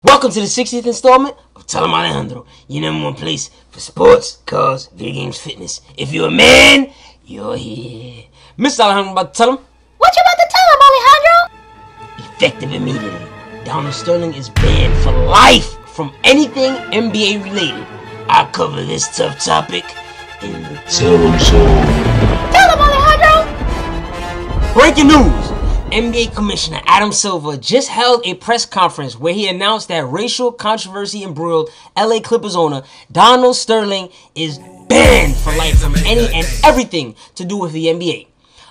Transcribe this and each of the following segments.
Welcome to the 60th installment of Em Alejandro, your number one place for sports, cars, video games, fitness. If you're a man, you're here. Mr. Alejandro, about to tell him. What you about to tell him, Alejandro? Effective immediately. Donald Sterling is banned for life from anything NBA related. I'll cover this tough topic in the Tell Him So. Tell him, Alejandro! Breaking news! NBA Commissioner Adam Silver just held a press conference where he announced that racial controversy embroiled LA Clippers owner Donald Sterling is banned for life from any and everything to do with the NBA.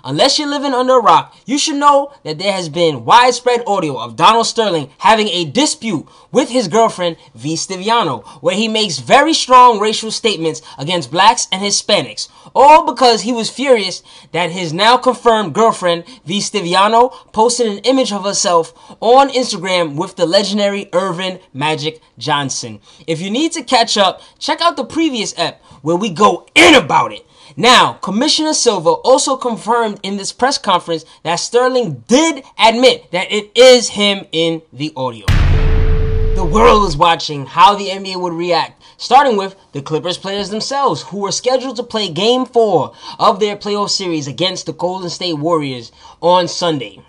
Unless you're living under a rock, you should know that there has been widespread audio of Donald Sterling having a dispute with his girlfriend, V. Stiviano, where he makes very strong racial statements against blacks and Hispanics, all because he was furious that his now confirmed girlfriend, V. Stiviano, posted an image of herself on Instagram with the legendary Earvin Magic Johnson. If you need to catch up, check out the previous ep where we go in about it. Now, Commissioner Silver also confirmed in this press conference that Sterling did admit that it is him in the audio. The world is watching how the NBA would react, starting with the Clippers players themselves, who were scheduled to play Game 4 of their playoff series against the Golden State Warriors on Sunday.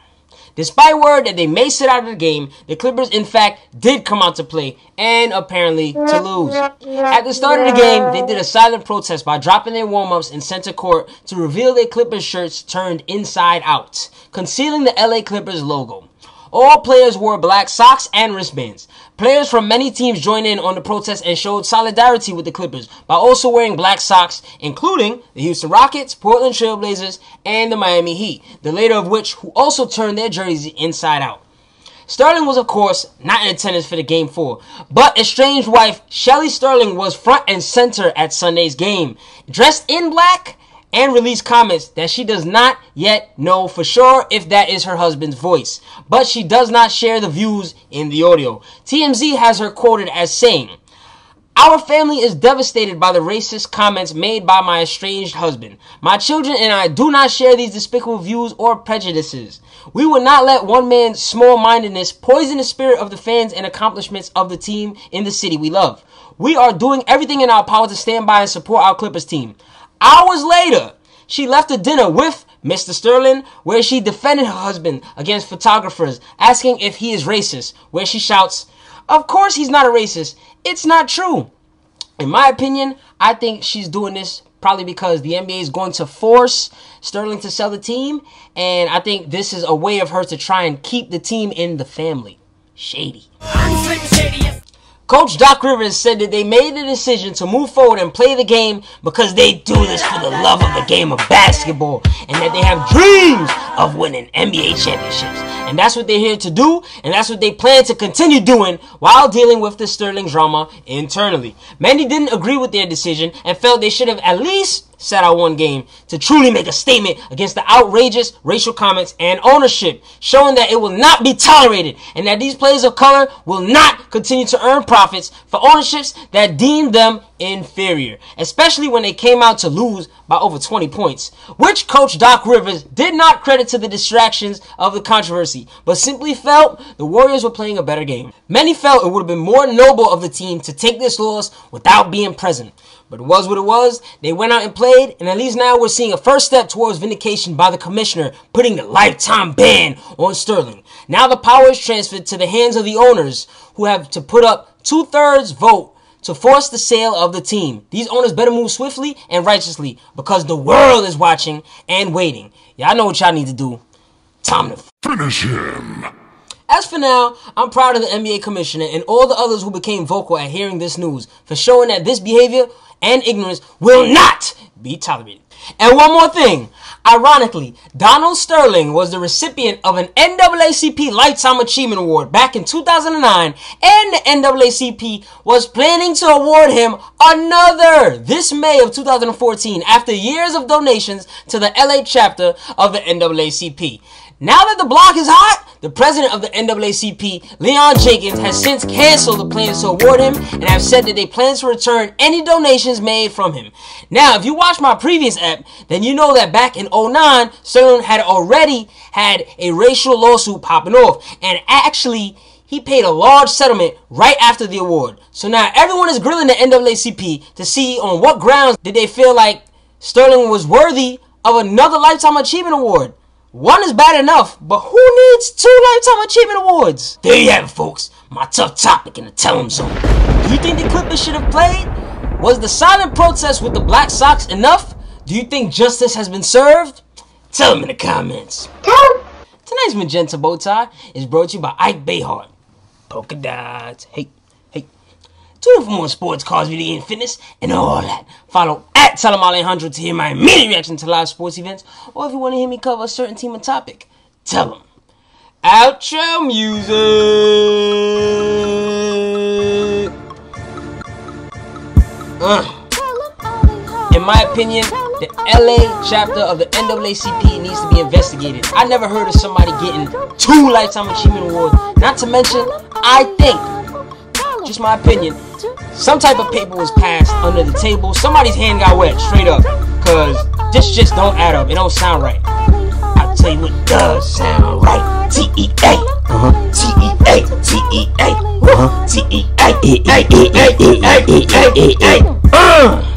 Despite word that they may sit out of the game, the Clippers in fact did come out to play and apparently to lose. At the start of the game, they did a silent protest by dropping their warm-ups in center court to reveal their Clippers shirts turned inside out, concealing the LA Clippers logo. All players wore black socks and wristbands. Players from many teams joined in on the protest and showed solidarity with the Clippers by also wearing black socks, including the Houston Rockets, Portland Trail Blazers, and the Miami Heat, the later of which who also turned their jerseys inside out. Sterling was, of course, not in attendance for the Game 4, but estranged wife Shelly Sterling was front and center at Sunday's game, dressed in black, and released comments that she does not yet know for sure if that is her husband's voice, but she does not share the views in the audio. TMZ has her quoted as saying, "Our family is devastated by the racist comments made by my estranged husband. My children and I do not share these despicable views or prejudices. We will not let one man's small-mindedness poison the spirit of the fans and accomplishments of the team in the city we love. We are doing everything in our power to stand by and support our Clippers team." Hours later, she left a dinner with Mr. Sterling where she defended her husband against photographers asking if he is racist, where she shouts, "Of course he's not a racist. It's not true." In my opinion, I think she's doing this probably because the NBA is going to force Sterling to sell the team, and I think this is a way of her to try and keep the team in the family. Shady. Coach Doc Rivers said that they made the decision to move forward and play the game because they do this for the love of the game of basketball and that they have dreams of winning NBA championships. And that's what they're here to do, and that's what they plan to continue doing while dealing with the Sterling drama internally. Many didn't agree with their decision and felt they should have at least sat out one game to truly make a statement against the outrageous racial comments and ownership, showing that it will not be tolerated and that these players of color will not continue to earn profits for ownerships that deem them inferior, especially when they came out to lose by over 20 points, which Coach Doc Rivers did not credit to the distractions of the controversy, but simply felt the Warriors were playing a better game. Many felt it would have been more noble of the team to take this loss without being present. But it was what it was. They went out and played, and at least now we're seeing a first step towards vindication by the commissioner, putting the lifetime ban on Sterling. Now the power is transferred to the hands of the owners, who have to put up 2/3 vote to force the sale of the team. These owners better move swiftly and righteously because the world is watching and waiting. Y'all know what y'all need to do. Time to finish him. As for now, I'm proud of the NBA commissioner and all the others who became vocal at hearing this news for showing that this behavior and ignorance will not be tolerated. And one more thing. Ironically, Donald Sterling was the recipient of an NAACP Lifetime Achievement Award back in 2009, and the NAACP was planning to award him another this May of 2014 after years of donations to the LA chapter of the NAACP. Now that the block is hot, the president of the NAACP, Jenkins, has since canceled the plans to award him and have said that they plan to return any donations made from him. Now, if you watched my previous ep, then you know that back in 2009, Sterling had already had a racial lawsuit popping off, and actually he paid a large settlement right after the award. So now everyone is grilling the NAACP to see on what grounds did they feel like Sterling was worthy of another Lifetime Achievement Award. One is bad enough, but who needs 2 Lifetime Achievement Awards? There you have it, folks. My tough topic in the Tell 'em Zone. Do you think the Clippers should have played? Was the silent protest with the Black Sox enough? Do you think justice has been served? Tell them in the comments. Tonight's Magenta Bowtie is brought to you by Ike Bayhart. Polka dots. Hey. Tune in for more sports, cars, video, and fitness, and all that. Follow at Em Alejandro to hear my immediate reaction to live sports events, or if you want to hear me cover a certain team or topic, tell them. Outro music. In my opinion, the LA chapter of the NAACP needs to be investigated. I never heard of somebody getting 2 Lifetime Achievement Awards. Not to mention, I think, just my opinion, some type of paper was passed under the table. Somebody's hand got wet, straight up. Cause this just don't add up. It don't sound right. I'll tell you what does sound right. TEA. TEA. TEA. TEA.